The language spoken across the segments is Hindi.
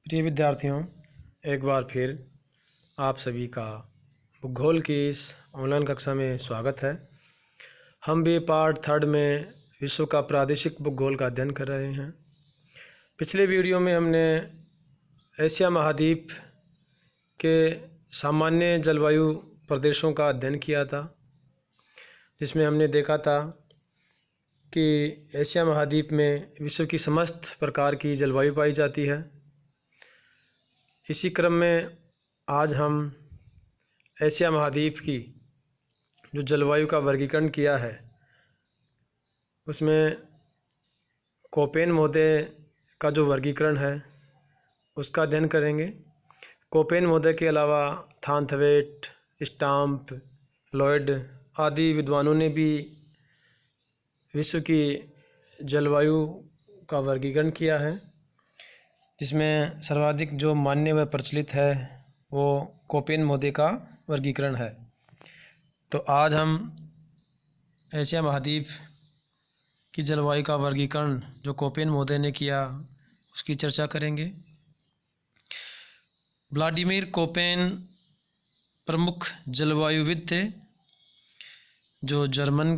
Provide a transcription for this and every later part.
प्रिय विद्यार्थियों, एक बार फिर आप सभी का भूगोल की इस ऑनलाइन कक्षा में स्वागत है। हम भी पार्ट 3 में विश्व का प्रादेशिक भूगोल का अध्ययन कर रहे हैं। पिछले वीडियो में हमने एशिया महाद्वीप के सामान्य जलवायु प्रदेशों का अध्ययन किया था, जिसमें हमने देखा था कि एशिया महाद्वीप में विश्व की समस्त प्रकार की जलवायु पाई जाती है। इसी क्रम में आज हम एशिया महाद्वीप की जो जलवायु का वर्गीकरण किया है, उसमें कोपेन महोदय का जो वर्गीकरण है उसका अध्ययन करेंगे। कोपेन महोदय के अलावा थानथवेट, स्टाम्प, लॉयड आदि विद्वानों ने भी विश्व की जलवायु का वर्गीकरण किया है, जिसमें सर्वाधिक जो मान्य व प्रचलित है वो कोपेन महोदय का वर्गीकरण है। तो आज हम एशिया महाद्वीप की जलवायु का वर्गीकरण जो कोपेन महोदय ने किया उसकी चर्चा करेंगे। व्लादिमीर कोपेन प्रमुख जलवायुविद थे, जो जर्मन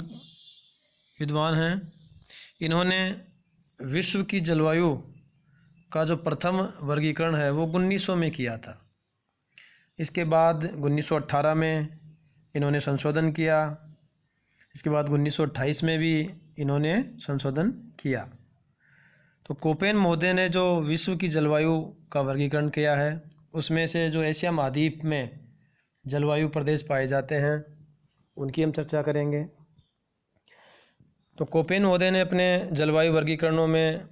विद्वान हैं। इन्होंने विश्व की जलवायु का जो प्रथम वर्गीकरण है वो 1900 में किया था। इसके बाद 1918 में इन्होंने संशोधन किया। इसके बाद 1928 में भी इन्होंने संशोधन किया। तो कोपेन महोदय ने जो विश्व की जलवायु का वर्गीकरण किया है उसमें से जो एशिया महाद्वीप में जलवायु प्रदेश पाए जाते हैं उनकी हम चर्चा करेंगे। तो कोपेन महोदय ने अपने जलवायु वर्गीकरणों में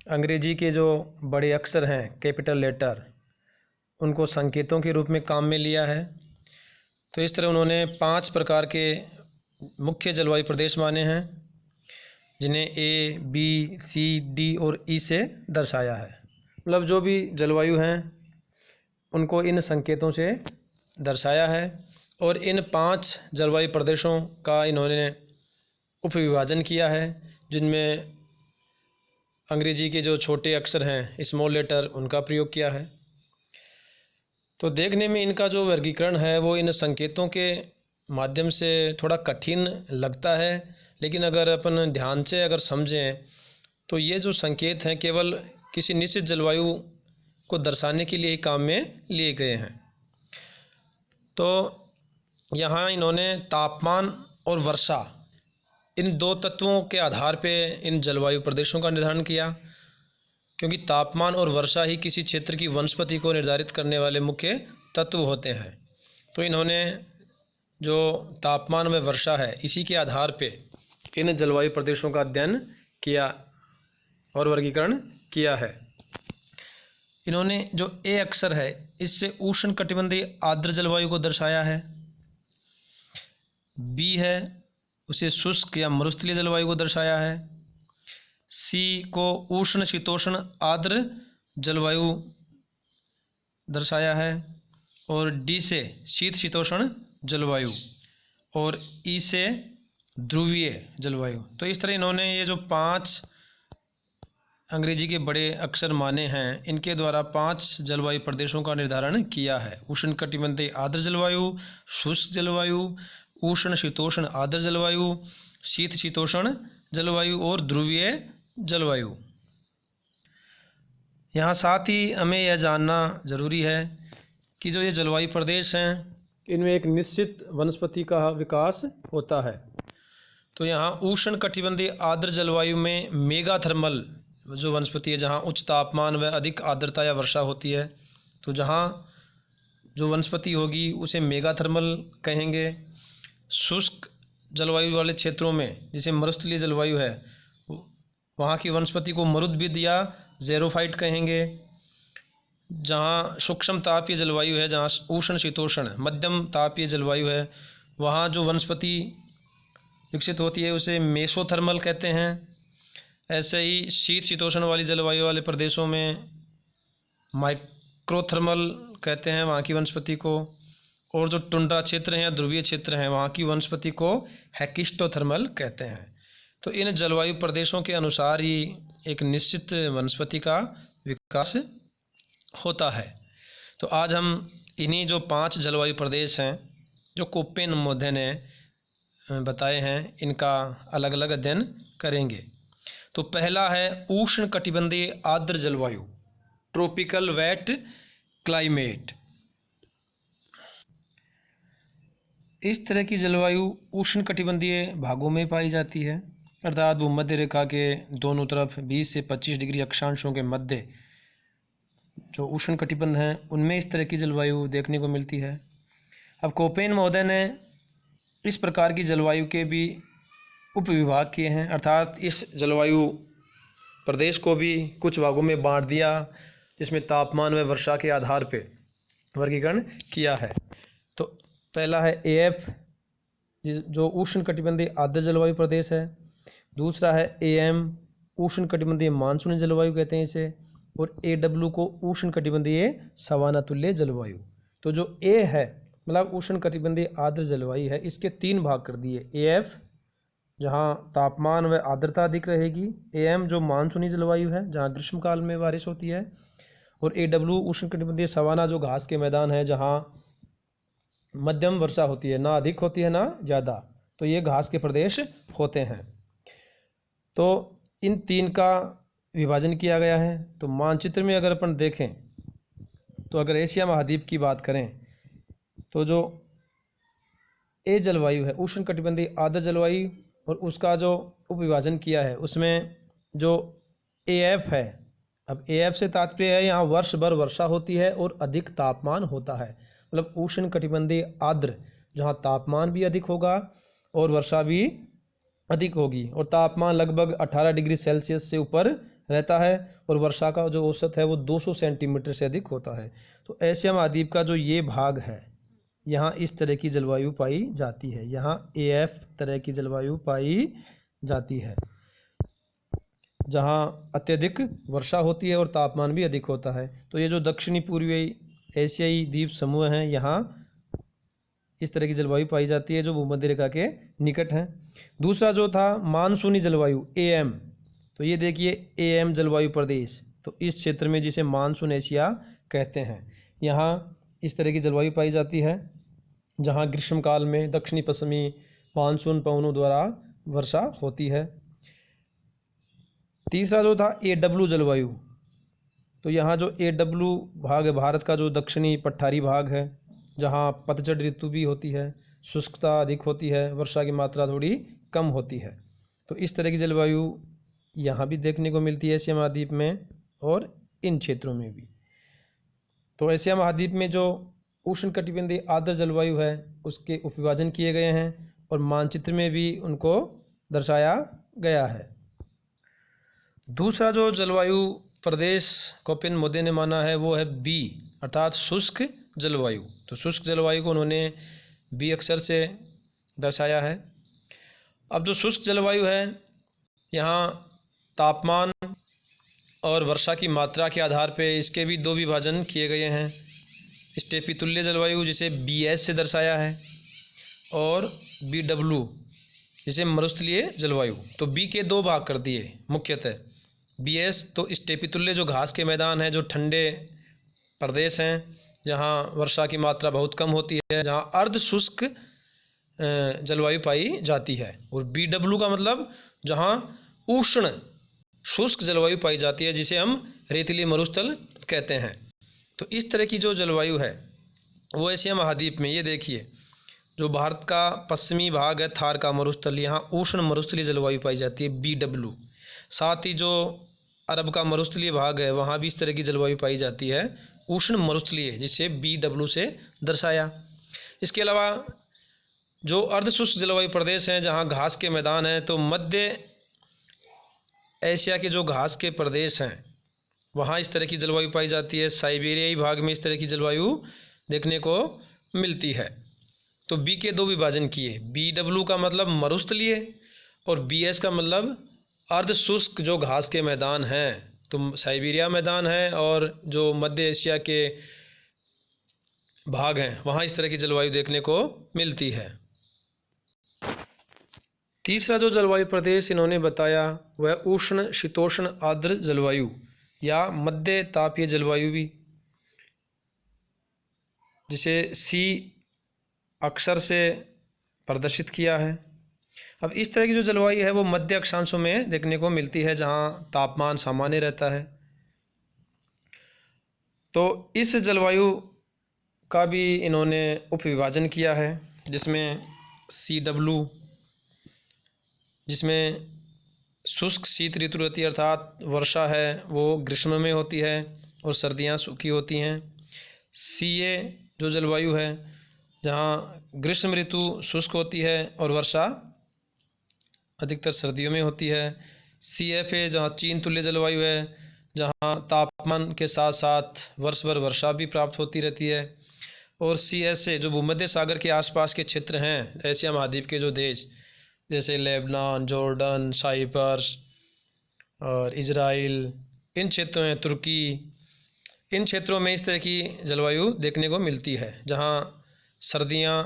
अंग्रेजी के जो बड़े अक्षर हैं, कैपिटल लेटर, उनको संकेतों के रूप में काम में लिया है। तो इस तरह उन्होंने 5 प्रकार के मुख्य जलवायु प्रदेश माने हैं, जिन्हें ए, बी, सी, डी और ई से दर्शाया है। मतलब जो भी जलवायु हैं उनको इन संकेतों से दर्शाया है। और इन 5 जलवायु प्रदेशों का इन्होंने उपविभाजन किया है, जिनमें अंग्रेजी के जो छोटे अक्षर हैं, स्मॉल लेटर, उनका प्रयोग किया है। तो देखने में इनका जो वर्गीकरण है वो इन संकेतों के माध्यम से थोड़ा कठिन लगता है, लेकिन अगर अपन ध्यान से अगर समझें तो ये जो संकेत हैं केवल किसी निश्चित जलवायु को दर्शाने के लिए ही काम में लिए गए हैं। तो यहाँ इन्होंने तापमान और वर्षा, इन 2 तत्वों के आधार पे इन जलवायु प्रदेशों का निर्धारण किया, क्योंकि तापमान और वर्षा ही किसी क्षेत्र की वनस्पति को निर्धारित करने वाले मुख्य तत्व होते हैं। तो इन्होंने जो तापमान व वर्षा है इसी के आधार पे इन जलवायु प्रदेशों का अध्ययन किया और वर्गीकरण किया है। इन्होंने जो ए अक्षर है इससे उष्णकटिबंधीय आर्द्र जलवायु को दर्शाया है। बी है उसे शुष्क या मरुस्थलीय जलवायु को दर्शाया है। सी को उष्ण शीतोष्ण आर्द्र जलवायु दर्शाया है। और डी से शीत शीतोष्ण जलवायु, और ई से ध्रुवीय जलवायु। तो इस तरह इन्होंने ये जो 5 अंग्रेजी के बड़े अक्षर माने हैं, इनके द्वारा 5 जलवायु प्रदेशों का निर्धारण किया है। उष्णकटिबंधीय आर्द्र जलवायु, शुष्क जलवायु, उष्ण शीतोष्ण आर्द्र जलवायु, शीत शीतोष्ण जलवायु और ध्रुवीय जलवायु। यहाँ साथ ही हमें यह जानना ज़रूरी है कि जो ये जलवायु प्रदेश हैं इनमें एक निश्चित वनस्पति का विकास होता है। तो यहाँ उष्णकटिबंधीय आर्द्र जलवायु में मेगाथर्मल जो वनस्पति है, जहाँ उच्च तापमान व अधिक आर्द्रता या वर्षा होती है, तो जहाँ जो वनस्पति होगी उसे मेगाथर्मल कहेंगे। शुष्क जलवायु वाले क्षेत्रों में, जैसे मरुस्थलीय जलवायु है, वहाँ की वनस्पति को मरुद्भिद या ज़ेरोफाइट कहेंगे। जहाँ सूक्ष्म तापीय जलवायु है, जहाँ उष्ण शीतोष्ण मध्यम तापीय जलवायु है, वहाँ जो वनस्पति विकसित होती है उसे मेसोथर्मल कहते हैं। ऐसे ही शीत शीतोष्ण वाली जलवायु वाले प्रदेशों में माइक्रोथर्मल कहते हैं वहाँ की वनस्पति को। और जो टुंड्रा क्षेत्र हैं या ध्रुवीय क्षेत्र हैं, वहाँ की वनस्पति को हेकिस्टोथर्मल कहते हैं। तो इन जलवायु प्रदेशों के अनुसार ही एक निश्चित वनस्पति का विकास होता है। तो आज हम इन्हीं जो 5 जलवायु प्रदेश हैं जो कोपेन मोदे ने बताए हैं, इनका अलग अलग अध्ययन करेंगे। तो पहला है उष्ण कटिबंधीय आर्द्र जलवायु, ट्रॉपिकल वेट क्लाइमेट। इस तरह की जलवायु उष्ण कटिबंधीय भागों में पाई जाती है, अर्थात भूमध्य रेखा के दोनों तरफ 20 से 25 डिग्री अक्षांशों के मध्य जो उष्ण कटिबंध हैं उनमें इस तरह की जलवायु देखने को मिलती है। अब कोपेन महोदय ने इस प्रकार की जलवायु के भी उपविभाग किए हैं, अर्थात इस जलवायु प्रदेश को भी कुछ भागों में बांट दिया, जिसमें तापमान व वर्षा के आधार पर वर्गीकरण किया है। तो पहला है AF जो उष्ण कटिबंधीय आर्द्र जलवायु प्रदेश है। दूसरा है AM उष्ण कटिबंधीय मानसूनी जलवायु कहते हैं इसे, और AW को उष्ण कटिबंधीय सवाना तुल्य जलवायु। तो जो A है मतलब उष्ण कटिबंधीय आर्द्र जलवायु है, इसके 3 भाग कर दिए। AF जहाँ तापमान व आर्द्रता अधिक रहेगी, AM जो मानसूनी जलवायु है जहाँ ग्रीष्मकाल में बारिश होती है, और AW उष्ण कटिबंधीय सवाना जो घास के मैदान है जहाँ मध्यम वर्षा होती है, ना अधिक होती है ना ज़्यादा, तो ये घास के प्रदेश होते हैं। तो इन 3 का विभाजन किया गया है। तो मानचित्र में अगर अपन देखें तो अगर एशिया महाद्वीप की बात करें तो जो ए जलवायु है उष्ण कटिबंधीय आर्द्र जलवायु, और उसका जो उपविभाजन किया है उसमें जो AF है, अब AF से तात्पर्य है यहाँ वर्ष भर वर्षा होती है और अधिक तापमान होता है, मतलब उष्ण कटिबंधीय आर्द्र जहाँ तापमान भी अधिक होगा और वर्षा भी अधिक होगी, और तापमान लगभग 18 डिग्री सेल्सियस से ऊपर रहता है, और वर्षा का जो औसत है वो 200 सेंटीमीटर से अधिक होता है। तो एशिया महाद्वीप का जो ये भाग है यहाँ इस तरह की जलवायु पाई जाती है, यहाँ AF तरह की जलवायु पाई जाती है जहाँ अत्यधिक वर्षा होती है और तापमान भी अधिक होता है। तो ये जो दक्षिणी पूर्वी एशियाई द्वीप समूह हैं यहाँ इस तरह की जलवायु पाई जाती है जो भूमध्य रेखा के निकट हैं। दूसरा जो था मानसूनी जलवायु AM, तो ये देखिए AM जलवायु प्रदेश, तो इस क्षेत्र में जिसे मानसून एशिया कहते हैं, यहाँ इस तरह की जलवायु पाई जाती है जहाँ ग्रीष्मकाल में दक्षिणी पश्चिमी मानसून पवनों द्वारा वर्षा होती है। तीसरा जो था AW जलवायु, तो यहाँ जो AW भाग है भारत का जो दक्षिणी पठारी भाग है जहाँ पतझड़ ऋतु भी होती है, शुष्कता अधिक होती है, वर्षा की मात्रा थोड़ी कम होती है। तो इस तरह की जलवायु यहाँ भी देखने को मिलती है एशिया महाद्वीप में और इन क्षेत्रों में भी। तो एशिया महाद्वीप में जो उष्ण कटिबंधीय आर्द्र जलवायु है उसके उपविभाजन किए गए हैं और मानचित्र में भी उनको दर्शाया गया है। दूसरा जो जलवायु प्रदेश कोपेन मोदे ने माना है वो है B अर्थात शुष्क जलवायु। तो शुष्क जलवायु को उन्होंने B अक्षर से दर्शाया है। अब जो शुष्क जलवायु है यहाँ तापमान और वर्षा की मात्रा के आधार पे इसके भी 2 विभाजन किए गए हैं। स्टेपी तुल्य जलवायु जिसे BS से दर्शाया है और BW जिसे मरुस्थलीय जलवायु। तो B के 2 भाग कर दिए मुख्यतः। BS तो स्टेपी तुल्य जो घास के मैदान हैं, जो ठंडे प्रदेश हैं जहाँ वर्षा की मात्रा बहुत कम होती है, जहाँ अर्ध शुष्क जलवायु पाई जाती है। और BW का मतलब जहाँ उष्ण शुष्क जलवायु पाई जाती है जिसे हम रेतीली मरुस्थल कहते हैं। तो इस तरह की जो जलवायु है वो एशिया महाद्वीप में, ये देखिए जो भारत का पश्चिमी भाग है थार का मरुस्थल, यहाँ उष्ण मरुस्थलीय जलवायु पाई जाती है BW। साथ ही जो अरब का मरुस्थलीय भाग है वहाँ भी इस तरह की जलवायु पाई जाती है उष्ण मरुस्थलीय, जिसे BW से दर्शाया। इसके अलावा जो अर्धशुष्क जलवायु प्रदेश हैं जहाँ घास के मैदान हैं, तो मध्य एशिया के जो घास के प्रदेश हैं वहाँ इस तरह की जलवायु पाई जाती है। साइबेरियाई भाग में इस तरह की जलवायु देखने को मिलती है। तो B के 2 विभाजन किए, BW का मतलब मरुस्थलीय और BS का मतलब अर्धशुष्क जो घास के मैदान हैं। तो साइबेरिया मैदान है और जो मध्य एशिया के भाग हैं वहाँ इस तरह की जलवायु देखने को मिलती है। तीसरा जो जलवायु प्रदेश इन्होंने बताया वह उष्ण शीतोष्ण आर्द्र जलवायु या मध्य तापीय जलवायु भी जिसे सी अक्षर से प्रदर्शित किया है। अब इस तरह की जो जलवायु है वो मध्य अक्षांशों में देखने को मिलती है, जहाँ तापमान सामान्य रहता है। तो इस जलवायु का भी इन्होंने उपविभाजन किया है, जिसमें CW, जिसमें शुष्क शीत ऋतु रहती है, अर्थात वर्षा है वो ग्रीष्म में होती है और सर्दियाँ सूखी होती हैं। CA जो जलवायु है, जहाँ ग्रीष्म ऋतु शुष्क होती है और वर्षा अधिकतर सर्दियों में होती है। CFA जहाँ चीन तुल्य जलवायु है, जहाँ तापमान के साथ साथ वर्ष भर वर्षा भी प्राप्त होती रहती है। और CSA जो भूमध्य सागर के आसपास के क्षेत्र हैं, एशिया महाद्वीप के जो देश जैसे लेबनान, जॉर्डन, साइप्रस और इजराइल, इन क्षेत्रों में तुर्की, इन क्षेत्रों में इस तरह की जलवायु देखने को मिलती है, जहाँ सर्दियाँ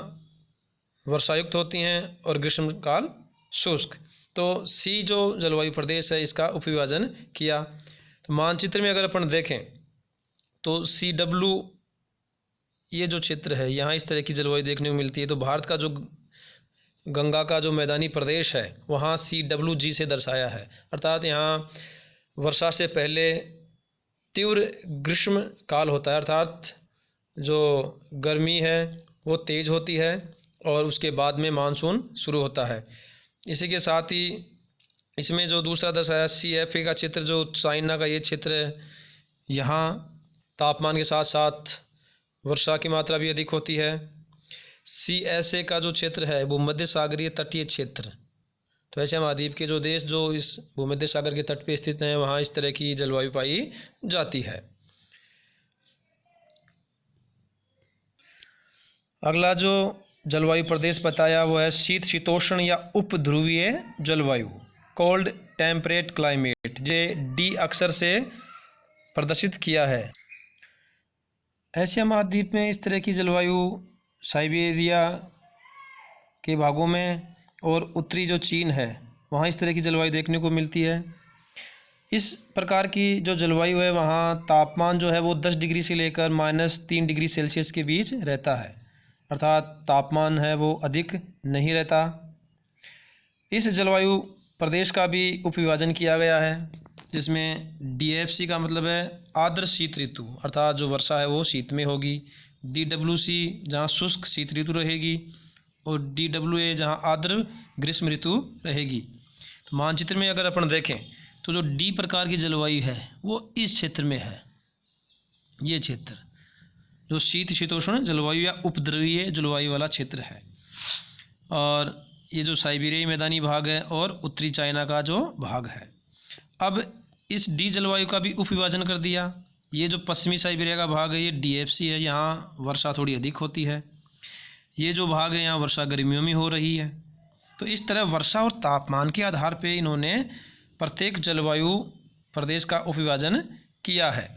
वर्षायुक्त होती हैं और ग्रीष्मकाल शुष्क। तो C जो जलवायु प्रदेश है, इसका उपविभाजन किया। तो मानचित्र में अगर अपन देखें तो CW ये जो क्षेत्र है, यहाँ इस तरह की जलवायु देखने को मिलती है। तो भारत का जो गंगा का जो मैदानी प्रदेश है, वहाँ CWG से दर्शाया है, अर्थात यहाँ वर्षा से पहले तीव्र ग्रीष्म काल होता है, अर्थात जो गर्मी है वो तेज़ होती है और उसके बाद में मानसून शुरू होता है। इसी के साथ ही इसमें जो दूसरा दर्शाया CFA का क्षेत्र, जो चाइना का ये क्षेत्र है, यहाँ तापमान के साथ साथ वर्षा की मात्रा भी अधिक होती है। CSA का जो क्षेत्र है, भूमध्य सागरीय तटीय क्षेत्र, तो एशिया महाद्वीप के जो देश जो इस भूमध्य सागर के तट पे स्थित हैं, वहाँ इस तरह की जलवायु पाई जाती है। अगला जो जलवायु प्रदेश बताया वो है शीत शीतोष्ण या उपध्रुवीय जलवायु, कोल्ड टेम्परेट क्लाइमेट, जे D अक्षर से प्रदर्शित किया है। एशिया महाद्वीप में इस तरह की जलवायु साइबेरिया के भागों में और उत्तरी जो चीन है, वहाँ इस तरह की जलवायु देखने को मिलती है। इस प्रकार की जो जलवायु है, वहाँ तापमान जो है वो 10 डिग्री से लेकर -3 डिग्री सेल्सियस के बीच रहता है, अर्थात तापमान है वो अधिक नहीं रहता। इस जलवायु प्रदेश का भी उपविभाजन किया गया है, जिसमें DFC का मतलब है आर्द्र शीत ऋतु, अर्थात जो वर्षा है वो शीत में होगी। DWC जहाँ शुष्क शीत ऋतु रहेगी और DWA जहाँ आर्द्र ग्रीष्म ऋतु रहेगी। तो मानचित्र में अगर अपन देखें तो जो D प्रकार की जलवायु है वो इस क्षेत्र में है। ये क्षेत्र जो शीत शीतोष्ण जलवायु या उपद्रवीय जलवायु वाला क्षेत्र है, और ये जो साइबेरियाई मैदानी भाग है और उत्तरी चाइना का जो भाग है। अब इस D जलवायु का भी उपविभाजन कर दिया। ये जो पश्चिमी साइबेरिया का भाग है ये DFC है, यहाँ वर्षा थोड़ी अधिक होती है। ये जो भाग है यहाँ वर्षा गर्मियों में हो रही है। तो इस तरह वर्षा और तापमान के आधार पर इन्होंने प्रत्येक जलवायु प्रदेश का उपविभाजन किया है।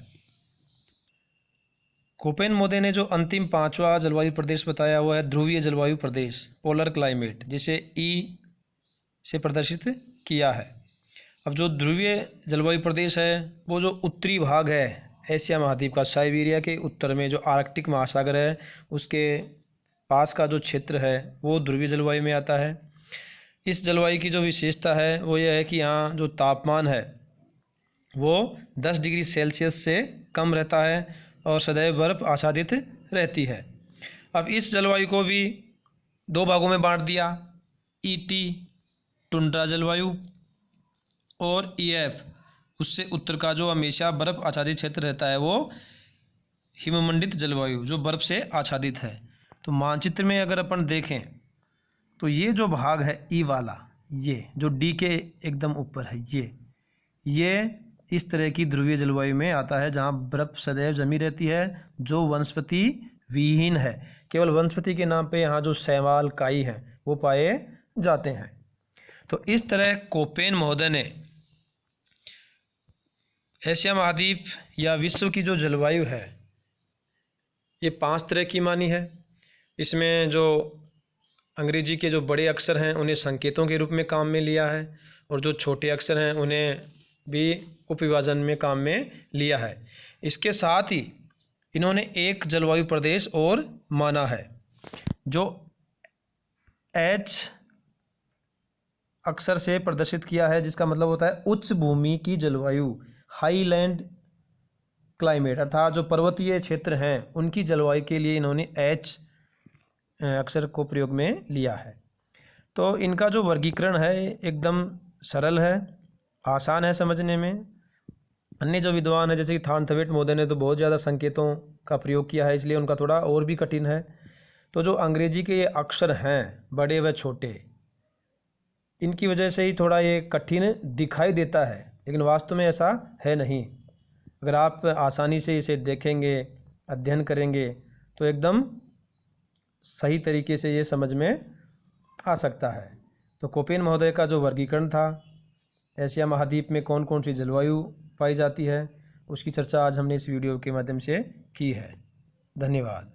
कोपेन-मोदे ने जो अंतिम 5वां जलवायु प्रदेश बताया हुआ है ध्रुवीय जलवायु प्रदेश, पोलर क्लाइमेट, जिसे E से प्रदर्शित किया है। अब जो ध्रुवीय जलवायु प्रदेश है वो जो उत्तरी भाग है एशिया महाद्वीप का, साइबेरिया के उत्तर में जो आर्कटिक महासागर है उसके पास का जो क्षेत्र है वो ध्रुवीय जलवायु में आता है। इस जलवायु की जो विशेषता है वो ये है कि यहाँ जो तापमान है वो 10 डिग्री सेल्सियस से कम रहता है और सदैव बर्फ आच्छादित रहती है। अब इस जलवायु को भी 2 भागों में बांट दिया, ET टुंड्रा जलवायु और EF उससे उत्तर का जो हमेशा बर्फ आच्छादित क्षेत्र रहता है वो हिममंडित जलवायु, जो बर्फ से आच्छादित है। तो मानचित्र में अगर अपन देखें तो ये जो भाग है E वाला, ये जो D के एकदम ऊपर है, ये इस तरह की ध्रुवीय जलवायु में आता है, जहाँ बर्फ सदैव जमी रहती है, जो वनस्पति विहीन है। केवल वनस्पति के नाम पे यहाँ जो शैवाल, काई हैं वो पाए जाते हैं। तो इस तरह कोपेन महोदय ने एशिया महाद्वीप या विश्व की जो जलवायु है ये 5 तरह की मानी है। इसमें जो अंग्रेजी के जो बड़े अक्षर हैं उन्हें संकेतों के रूप में काम में लिया है, और जो छोटे अक्षर हैं उन्हें भी उपविभाजन में काम में लिया है। इसके साथ ही इन्होंने एक जलवायु प्रदेश और माना है। जो H अक्षर से प्रदर्शित किया है, जिसका मतलब होता है उच्च भूमि की जलवायु, हाईलैंड क्लाइमेट, अर्थात जो पर्वतीय क्षेत्र हैं उनकी जलवायु के लिए इन्होंने H अक्षर को प्रयोग में लिया है। तो इनका जो वर्गीकरण है एकदम सरल है, आसान है समझने में। अन्य जो विद्वान है जैसे कि थानथवेट महोदय ने तो बहुत ज़्यादा संकेतों का प्रयोग किया है, इसलिए उनका थोड़ा और भी कठिन है। तो जो अंग्रेजी के ये अक्षर हैं बड़े व छोटे, इनकी वजह से ही थोड़ा ये कठिन दिखाई देता है, लेकिन वास्तव में ऐसा है नहीं। अगर आप आसानी से इसे देखेंगे, अध्ययन करेंगे, तो एकदम सही तरीके से ये समझ में आ सकता है। तो कोपेन महोदय का जो वर्गीकरण था, एशिया महाद्वीप में कौन कौन सी जलवायु पाई जाती है, उसकी चर्चा आज हमने इस वीडियो के माध्यम से की है। धन्यवाद।